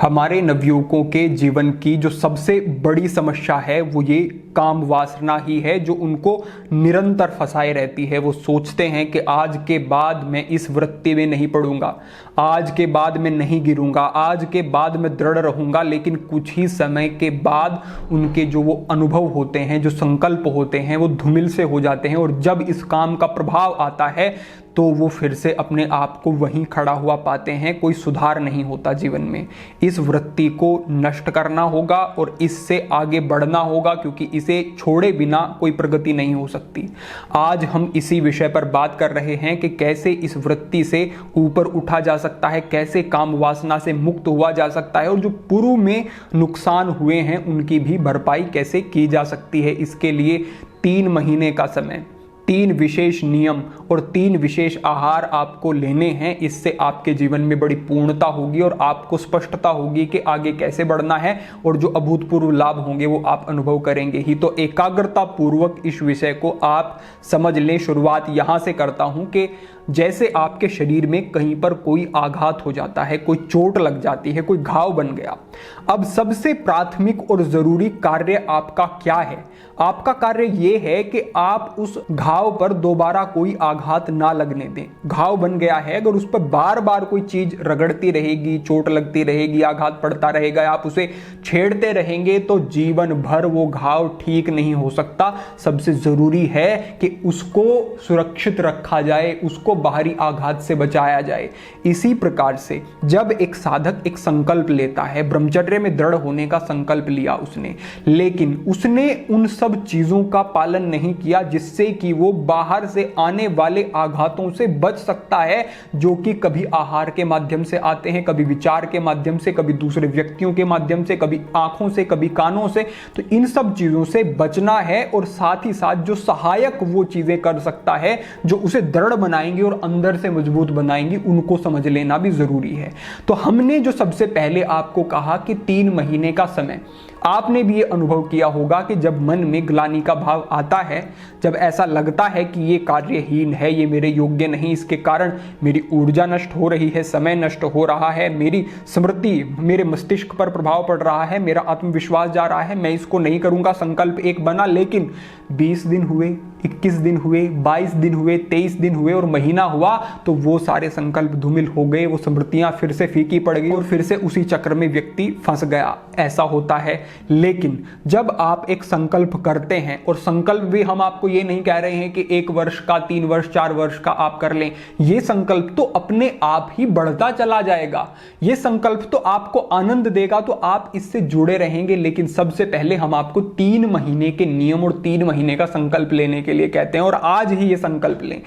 हमारे नवयुवकों के जीवन की जो सबसे बड़ी समस्या है वो ये काम वासना ही है, जो उनको निरंतर फंसाए रहती है। वो सोचते हैं कि आज के बाद मैं इस वृत्ति में नहीं पड़ूंगा, आज के बाद मैं नहीं गिरूंगा, आज के बाद मैं दृढ़ रहूंगा। लेकिन कुछ ही समय के बाद उनके जो वो अनुभव होते हैं, जो संकल्प होते हैं, वो धूमिल से हो जाते हैं। और जब इस काम का प्रभाव आता है तो वो फिर से अपने आप को वहीं खड़ा हुआ पाते हैं। कोई सुधार नहीं होता जीवन में। इस वृत्ति को नष्ट करना होगा और इससे आगे बढ़ना होगा, क्योंकि इसे छोड़े बिना कोई प्रगति नहीं हो सकती। आज हम इसी विषय पर बात कर रहे हैं कि कैसे इस वृत्ति से ऊपर उठा जा सकता है, कैसे काम वासना से मुक्त हुआ जा सकता है, और जो पूर्व में नुकसान हुए हैं उनकी भी भरपाई कैसे की जा सकती है। इसके लिए 3 महीने का समय, 3 विशेष नियम और 3 विशेष आहार आपको लेने हैं। इससे आपके जीवन में बड़ी पूर्णता होगी और आपको स्पष्टता होगी कि आगे कैसे बढ़ना है, और जो अभूतपूर्व लाभ होंगे वो आप अनुभव करेंगे ही। तो एकाग्रता पूर्वक इस विषय को आप समझ लें। शुरुआत यहां से करता हूं कि जैसे आपके शरीर में कहीं पर कोई आघात हो जाता है, कोई चोट लग जाती है, कोई घाव बन गया। अब सबसे प्राथमिक और जरूरी कार्य आपका क्या है? आपका कार्य यह है कि आप उस घाव पर दोबारा कोई आघात ना लगने दें। घाव बन गया है, अगर उस पर बार बार कोई चीज रगड़ती रहेगी, चोट लगती रहेगी, आघात पड़ता रहेगा, आप उसे छेड़ते रहेंगे तो जीवन भर वो घाव ठीक नहीं हो सकता। सबसे जरूरी है कि उसको सुरक्षित रखा जाए, उसको बाहरी आघात से बचाया जाए। इसी प्रकार से जब एक साधक एक संकल्प लेता है, ब्रह्मचर्य में दृढ़ होने का संकल्प लिया उसने, लेकिन उसने उन सब चीजों का पालन नहीं किया जिससे कि वो बाहर से आने वाले आघातों से बच सकता है, जो कि कभी आहार के माध्यम से आते हैं, कभी विचार के माध्यम से, कभी दूसरे व्यक्तियों के माध्यम से, कभी आंखों से, कभी कानों से। तो इन सब चीजों से बचना है, और साथ ही साथ जो सहायक वो चीजें कर सकता है जो उसे दृढ़ बनाएंगी और अंदर से मजबूत बनाएंगी, उनको समझ लेना भी जरूरी है। तो हमने जो सबसे पहले आपको कहा कि 3 महीने का समय, आपने भी ये अनुभव किया होगा कि जब मन में ग्लानि का भाव आता है, जब ऐसा लगता है कि ये कार्यहीन है, ये मेरे योग्य नहीं, इसके कारण मेरी ऊर्जा नष्ट हो रही है, समय नष्ट हो रहा है, मेरी स्मृति, मेरे मस्तिष्क पर प्रभाव पड़ रहा है, मेरा आत्मविश्वास जा रहा है, मैं इसको नहीं करूंगा। संकल्प एक बना, लेकिन 20 दिन हुए, 21 दिन हुए, 22 दिन हुए, 23 दिन हुए और महीना हुआ तो वो सारे संकल्प धूमिल हो गए, वो स्मृतियां फिर से फीकी पड़ गई और फिर से उसी चक्र में व्यक्ति फंस गया। ऐसा होता है। लेकिन जब आप एक संकल्प करते हैं, और संकल्प भी हम आपको ये नहीं कह रहे हैं कि 1 वर्ष का, 3 वर्ष, 4 वर्ष का आप कर लें, ये संकल्प तो अपने आप ही बढ़ता चला जाएगा। ये संकल्प तो आपको आनंद देगा, तो आप इससे जुड़े रहेंगे। लेकिन सबसे पहले हम आपको 3 महीने के नियम और 3 महीने का संकल्प लेने के लिए कहते हैं, और आज ही ये संकल्प लें।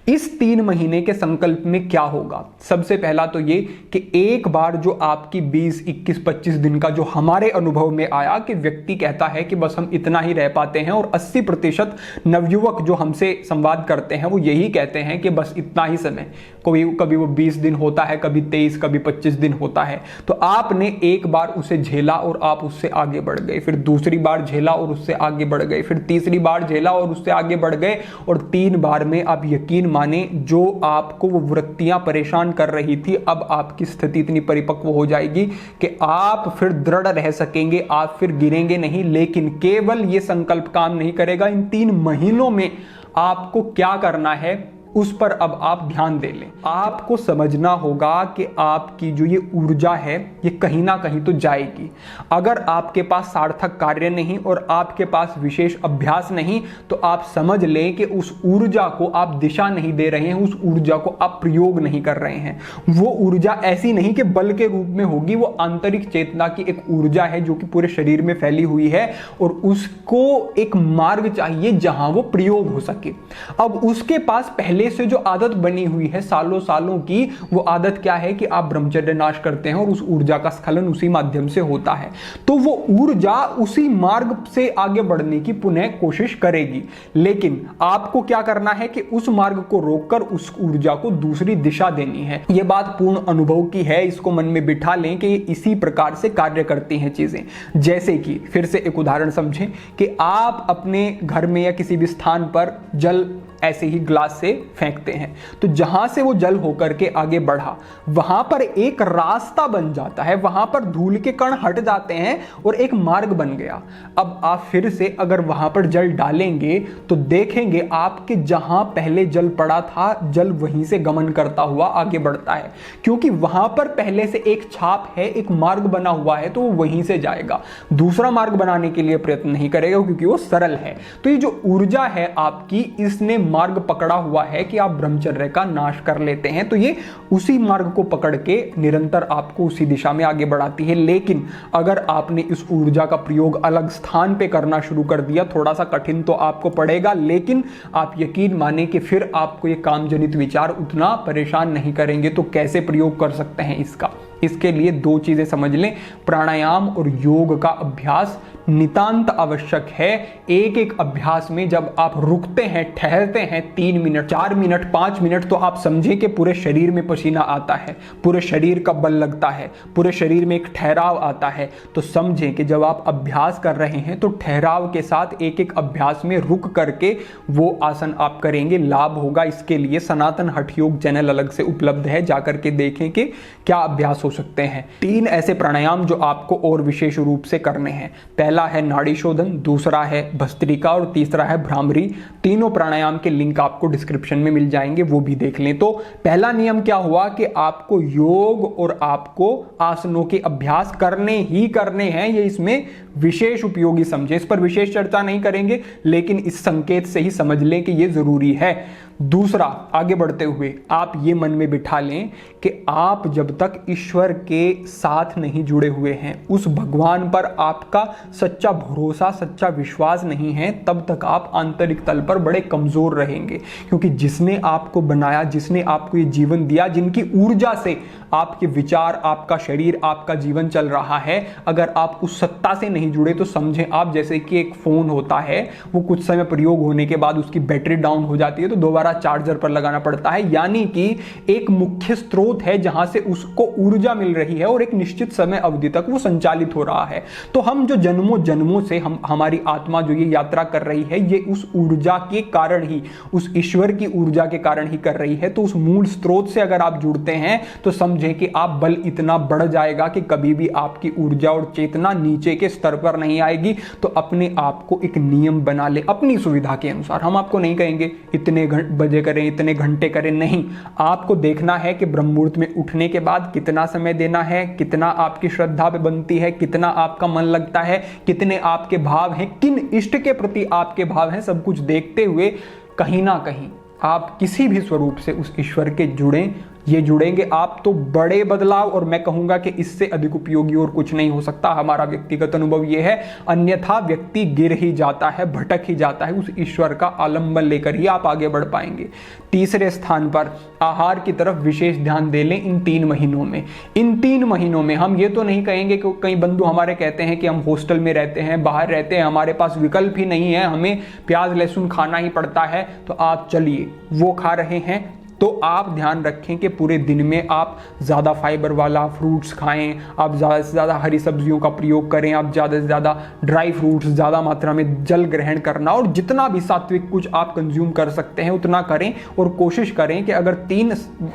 इस 3 महीने के संकल्प में क्या होगा? सबसे पहला तो ये कि एक बार जो आपकी 20, 21, 25 दिन का जो हमारे अनुभव में आया कि व्यक्ति कहता है कि बस हम इतना ही रह पाते हैं, और 80% नवयुवक जो हमसे संवाद करते हैं वो यही कहते हैं कि बस इतना ही समय, कभी वो 20 दिन होता है, कभी 23, कभी 25 दिन होता है। तो आपने एक बार उसे झेला और आप उससे आगे बढ़ गए, फिर दूसरी बार झेला और उससे आगे बढ़ गए, फिर तीसरी बार झेला और उससे आगे बढ़ गए, और 3 बार में आप यकीन माने जो आपको वो वृत्तियां परेशान कर रही थी, अब आपकी स्थिति इतनी परिपक्व हो जाएगी कि आप फिर दृढ़ रह सकेंगे, आप फिर गिरेंगे नहीं। लेकिन केवल ये संकल्प काम नहीं करेगा। इन 3 महीनों में आपको क्या करना है उस पर अब आप ध्यान दे लें। आपको समझना होगा कि आपकी जो ये ऊर्जा है ये कहीं ना कहीं तो जाएगी। अगर आपके पास सार्थक कार्य नहीं और आपके पास विशेष अभ्यास नहीं, तो आप समझ लें कि उस ऊर्जा को आप दिशा नहीं दे रहे हैं, उस ऊर्जा को आप प्रयोग नहीं कर रहे हैं। वो ऊर्जा ऐसी नहीं कि बल के रूप में होगी, वो आंतरिक चेतना की एक ऊर्जा है जो कि पूरे शरीर में फैली हुई है, और उसको एक मार्ग चाहिए जहां वो प्रयोग हो सके। अब उसके पास पहले से जो आदत बनी हुई है सालों सालों की, वो आदत क्या है कि आप ब्रह्मचर्य नाश करते हैं और उस ऊर्जा का स्खलन उसी माध्यम से होता है। तो वो ऊर्जा उसी मार्ग से आगे बढ़ने की पुनः कोशिश करेगी। लेकिन आपको क्या करना है कि उस मार्ग को रोककर उस ऊर्जा को दूसरी दिशा देनी है। यह बात पूर्ण अनुभव की है, इसको मन में बिठा लें कि इसी प्रकार से कार्य करती हैं चीजें। जैसे कि फिर से एक उदाहरण समझें कि आप अपने घर में या किसी भी स्थान पर जल ऐसे ही ग्लास से फेंकते हैं। तो जहां से वो जल होकर के आगे बढ़ा वहां पर एक रास्ता बन जाता है, वहां पर धूल के कण हट जाते हैं और एक मार्ग बन गया। अब आप फिर से अगर वहां पर जल डालेंगे तो देखेंगे आपके जहां पहले जल पड़ा था, जल वहीं से गमन करता हुआ आगे बढ़ता है, क्योंकि वहां पर पहले से एक छाप है, एक मार्ग बना हुआ है, तो वो वहीं से जाएगा। दूसरा मार्ग बनाने के लिए प्रयत्न नहीं करेगा क्योंकि वो सरल है। तो ये जो ऊर्जा है आपकी, इसने मार्ग पकड़ा हुआ है कि आप ब्रह्मचर्य का नाश कर लेते हैं, तो ये उसी मार्ग को पकड़ के निरंतर आपको उसी दिशा में आगे बढ़ाती है। लेकिन अगर आपने इस ऊर्जा का प्रयोग अलग स्थान पे करना शुरू कर दिया, थोड़ा सा कठिन तो आपको पड़ेगा, लेकिन आप यकीन माने कि फिर आपको ये कामजनित विचार उतना परेशान नहीं करेंगे। तो कैसे प्रयोग कर सकते हैं इसका? इसके लिए दो चीजें समझ लें। प्राणायाम और योग का अभ्यास नितांत आवश्यक है। एक एक अभ्यास में जब आप रुकते हैं, ठहरते हैं 3 मिनट, 4 मिनट, 5 मिनट, तो आप समझें कि पूरे शरीर में पसीना आता है, पूरे शरीर का बल लगता है, पूरे शरीर में एक ठहराव आता है। तो समझें कि जब आप अभ्यास कर रहे हैं तो ठहराव के साथ एक एक अभ्यास में रुक करके वो आसन आप करेंगे, लाभ होगा। इसके लिए सनातन हठ योग चैनल अलग से उपलब्ध है, जाकर के देखें कि क्या अभ्यास हो सकते हैं। 3 ऐसे प्राणायाम जो आपको और विशेष रूप से करने हैं। पहला है नाड़ी शोधन, दूसरा है भस्त्रिका और तीसरा है भ्रामरी। तीनों प्राणायाम के लिंक आपको डिस्क्रिप्शन में मिल जाएंगे, वो भी देख लें। तो पहला नियम क्या हुआ कि आपको योग और आपको आसनों के अभ्यास करने ही करने हैं। ये इसमें विशेष उपयोगी समझे, इस पर विशेष चर्चा नहीं करेंगे, लेकिन इस संकेत से ही समझ लें कि ये जरूरी है। दूसरा, आगे बढ़ते हुए आप ये मन में बिठा लें कि आप जब तक ईश्वर के साथ नहीं जुड़े हुए हैं, उस भगवान पर आपका सच्चा भरोसा, सच्चा विश्वास नहीं है, तब तक आप आंतरिक तल पर बड़े कमजोर रहेंगे। क्योंकि जिसने आपको बनाया, जिसने आपको ये जीवन दिया, जिनकी ऊर्जा से आपके विचार, आपका शरीर, आपका जीवन चल रहा है, अगर आप उस सत्ता से नहीं जुड़े तो समझें आप जैसे कि एक फोन होता है, वो कुछ समय प्रयोग होने के बाद उसकी बैटरी डाउन हो जाती है तो दोबारा चार्जर पर लगाना पड़ता है। यानी कि एक मुख्य स्रोत है जहां से उसको ऊर्जा मिल रही है और एक निश्चित समय अवधि तक वो संचालित हो रहा है। तो हम जो जन्मों जन्मों से हमारी आत्मा जो ये यात्रा कर रही है, ये उस ऊर्जा के कारण ही, उस ईश्वर की ऊर्जा के कारण ही कर रही है। तो उस मूल स्रोत से अगर आप जुड़ते हैं तो समझें कि आप बल इतना बढ़ जाएगा कि कभी भी आपकी ऊर्जा और चेतना नीचे के स्तर पर नहीं आएगी। तो अपने आप को एक नियम बना ले अपनी सुविधा के अनुसार। हम आपको नहीं कहेंगे इतने बजे करें, इतने घंटे करें, नहीं। आपको देखना है कि ब्रह्म मुहूर्त में उठने के बाद कितना समय देना है, कितना आपकी श्रद्धा पे बनती है, कितना आपका मन लगता है, कितने आपके भाव हैं, किन इष्ट के प्रति आपके भाव हैं, सब कुछ देखते हुए कहीं ना कहीं आप किसी भी स्वरूप से उस ईश्वर के जुड़ेंगे आप तो बड़े बदलाव, और मैं कहूंगा कि इससे अधिक उपयोगी और कुछ नहीं हो सकता। हमारा व्यक्तिगत अनुभव यह है, अन्यथा व्यक्ति गिर ही जाता है, भटक ही जाता है। उस ईश्वर का आलंबन लेकर ही आप आगे बढ़ पाएंगे। तीसरे स्थान पर आहार की तरफ विशेष ध्यान दे लें इन 3 महीनों में। इन 3 महीनों में हम ये तो नहीं कहेंगे कि कई बंधु हमारे कहते हैं कि हम हॉस्टल में रहते हैं, बाहर रहते हैं, हमारे पास विकल्प ही नहीं है, हमें प्याज लहसुन खाना ही पड़ता है, तो आप चलिए वो खा रहे हैं तो आप ध्यान रखें कि पूरे दिन में आप ज़्यादा फाइबर वाला फ्रूट्स खाएं, आप ज़्यादा से ज़्यादा हरी सब्जियों का प्रयोग करें, आप ज़्यादा से ज़्यादा ड्राई फ्रूट्स, ज़्यादा मात्रा में जल ग्रहण करना, और जितना भी सात्विक कुछ आप कंज्यूम कर सकते हैं उतना करें। और कोशिश करें कि अगर 3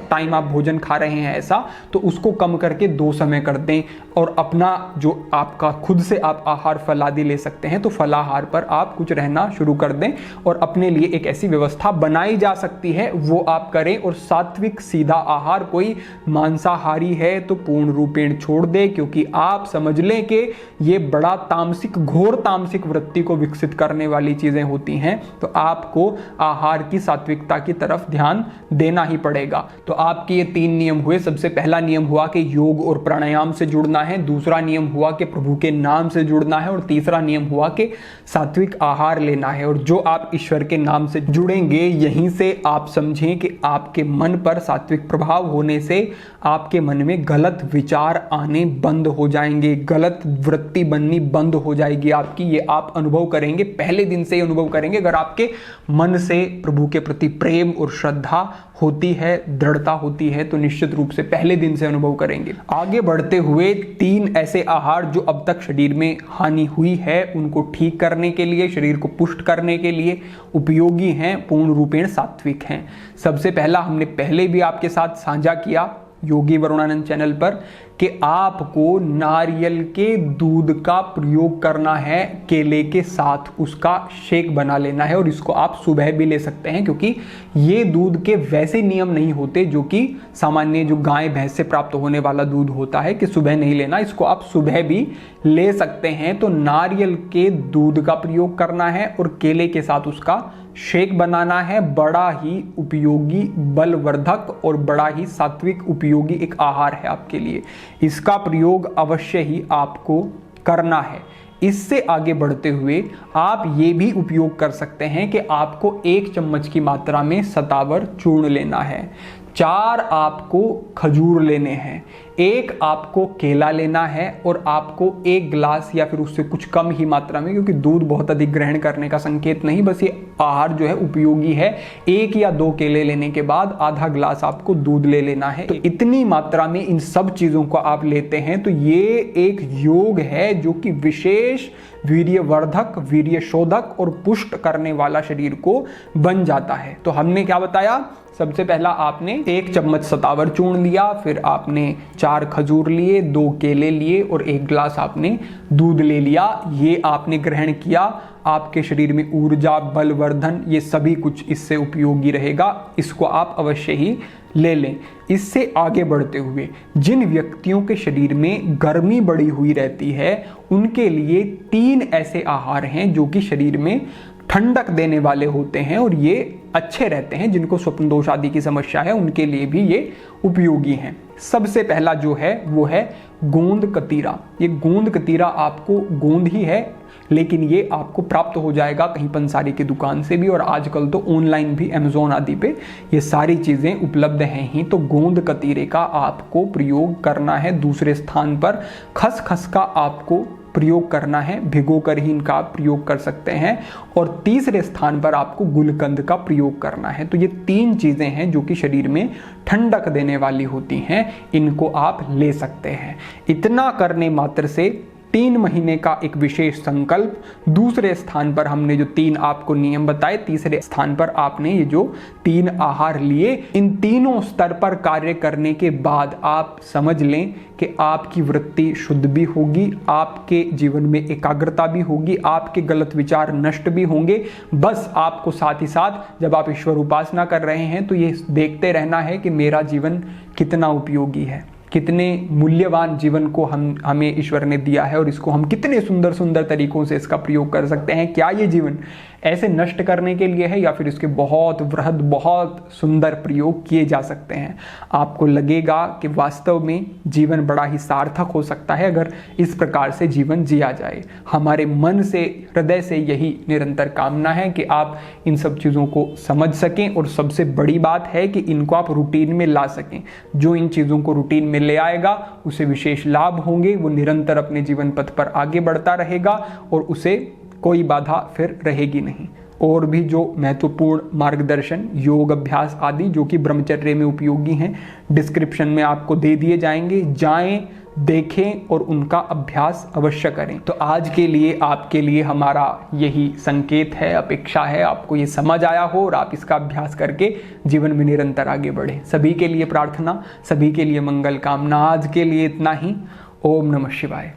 टाइम आप भोजन खा रहे हैं ऐसा, तो उसको कम करके 2 समय कर दें। और अपना जो आपका खुद से आप आहार फलादि ले सकते हैं तो फलाहार पर आप कुछ रहना शुरू कर दें, और अपने लिए एक ऐसी व्यवस्था बनाई जा सकती है वो आप करें। और सात्विक सीधा आहार, कोई मांसाहारी है तो पूर्ण रूपेण छोड़ दे, क्योंकि आप समझ लें कि ये बड़ा तामसिक, घोर तामसिक वृत्ति को विकसित करने वाली चीजें होती हैं। तो आपको आहार की सात्विकता की तरफ ध्यान देना ही पड़ेगा। तो आपके ये 3 नियम हुए। सबसे पहला नियम हुआ कि योग और प्राणायाम से जुड़ना है, दूसरा नियम हुआ कि प्रभु के नाम से जुड़ना है, और तीसरा नियम हुआ कि सात्विक आहार लेना है। और जो आप ईश्वर के नाम से जुड़ेंगे, यहीं से आप समझें कि आपके मन पर सात्विक प्रभाव होने से आपके मन में गलत विचार आने बंद हो जाएंगे, गलत वृत्ति बननी बंद हो जाएगी आपकी। ये आप अनुभव करेंगे, पहले दिन से ही अनुभव करेंगे अगर आपके मन से प्रभु के प्रति प्रेम और श्रद्धा होती है, दृढ़ता होती है, तो निश्चित रूप से पहले दिन से अनुभव करेंगे। आगे बढ़ते हुए 3 ऐसे आहार जो अब तक शरीर में हानि हुई है उनको ठीक करने के लिए, शरीर को पुष्ट करने के लिए उपयोगी हैं, पूर्ण रूपेण सात्विक हैं। सबसे पहला हमने पहले भी आपके साथ साझा किया योगी वरुणानंद चैनल पर कि आपको नारियल के दूध का प्रयोग करना है, केले के साथ उसका शेक बना लेना है, और इसको आप सुबह भी ले सकते हैं क्योंकि ये दूध के वैसे नियम नहीं होते जो कि सामान्य जो गाय भैंस से प्राप्त होने वाला दूध होता है कि सुबह नहीं लेना, इसको आप सुबह भी ले सकते हैं। तो नारियल के दूध का प्रयोग करना है और केले के साथ उसका शेक बनाना है। बड़ा ही उपयोगी, बलवर्धक और बड़ा ही सात्विक उपयोगी एक आहार है आपके लिए, इसका प्रयोग अवश्य ही आपको करना है। इससे आगे बढ़ते हुए आप ये भी उपयोग कर सकते हैं कि आपको 1 चम्मच की मात्रा में सतावर चूर्ण लेना है, 4 आपको खजूर लेने हैं, 1 आपको केला लेना है और आपको 1 गिलास या फिर उससे कुछ कम ही मात्रा में, क्योंकि दूध बहुत अधिक ग्रहण करने का संकेत नहीं, बस ये आहार जो है उपयोगी है। 1 या 2 केले लेने के बाद आधा गिलास आपको दूध ले लेना है। तो इतनी मात्रा में इन सब चीजों को आप लेते हैं तो ये एक योग है जो कि विशेष वीर्यवर्धक, वीर्यशोधक और पुष्ट करने वाला शरीर को बन जाता है। तो हमने क्या बताया, सबसे पहला आपने 1 चम्मच सतावर चूर्ण लिया, फिर आपने 4 खजूर लिए, 2 केले लिए और 1 गिलास आपने दूध ले लिया। ये आपने ग्रहण किया, आपके शरीर में ऊर्जा, बलवर्धन, ये सभी कुछ इससे उपयोगी रहेगा, इसको आप अवश्य ही ले लें। इससे आगे बढ़ते हुए जिन व्यक्तियों के शरीर में गर्मी बढ़ी हुई रहती है उनके लिए 3 ऐसे आहार हैं जो कि शरीर में ठंडक देने वाले होते हैं और ये अच्छे रहते हैं। जिनको स्वप्न दोष आदि की समस्या है उनके लिए भी ये उपयोगी हैं। सबसे पहला जो है वो है गोंद कतीरा। ये गोंद कतीरा आपको गोंद ही है लेकिन ये आपको प्राप्त हो जाएगा कहीं पंसारी की दुकान से भी, और आजकल तो ऑनलाइन भी अमेज़ॉन आदि पे ये सारी चीज़ें उपलब्ध हैं ही। तो गोंद कतीरे का आपको प्रयोग करना है। दूसरे स्थान पर खसखस का आपको प्रयोग करना है, भिगो कर ही इनका आप प्रयोग कर सकते हैं। और तीसरे स्थान पर आपको गुलकंद का प्रयोग करना है। तो ये 3 चीज़ें हैं जो कि शरीर में ठंडक देने वाली होती हैं, इनको आप ले सकते हैं। इतना करने मात्र से 3 महीने का एक विशेष संकल्प, दूसरे स्थान पर हमने जो 3 आपको नियम बताए, तीसरे स्थान पर आपने ये जो 3 आहार लिए, इन तीनों स्तर पर कार्य करने के बाद आप समझ लें कि आपकी वृत्ति शुद्ध भी होगी, आपके जीवन में एकाग्रता भी होगी, आपके गलत विचार नष्ट भी होंगे। बस आपको साथ ही साथ जब आप ईश्वर उपासना कर रहे हैं तो ये देखते रहना है कि मेरा जीवन कितना उपयोगी है, कितने मूल्यवान जीवन को हमें ईश्वर ने दिया है और इसको हम कितने सुंदर सुंदर तरीकों से इसका प्रयोग कर सकते हैं। क्या ये जीवन ऐसे नष्ट करने के लिए है या फिर इसके बहुत वृहद, बहुत सुंदर प्रयोग किए जा सकते हैं। आपको लगेगा कि वास्तव में जीवन बड़ा ही सार्थक हो सकता है अगर इस प्रकार से जीवन जिया जाए। हमारे मन से, हृदय से यही निरंतर कामना है कि आप इन सब चीज़ों को समझ सकें और सबसे बड़ी बात है कि इनको आप रूटीन में ला सकें। जो इन चीज़ों को रूटीन में ले आएगा उसे विशेष लाभ होंगे, वो निरंतर अपने जीवन पथ पर आगे बढ़ता रहेगा और उसे कोई बाधा फिर रहेगी नहीं। और भी जो महत्वपूर्ण मार्गदर्शन, योग अभ्यास आदि जो कि ब्रह्मचर्य में उपयोगी हैं, डिस्क्रिप्शन में आपको दे दिए जाएंगे। जाएं, देखें और उनका अभ्यास अवश्य करें। तो आज के लिए आपके लिए हमारा यही संकेत है, अपेक्षा है आपको ये समझ आया हो और आप इसका अभ्यास करके जीवन में निरंतर आगे बढ़ें। सभी के लिए प्रार्थना, सभी के लिए मंगल कामना। आज के लिए इतना ही। ओम नमः शिवाय।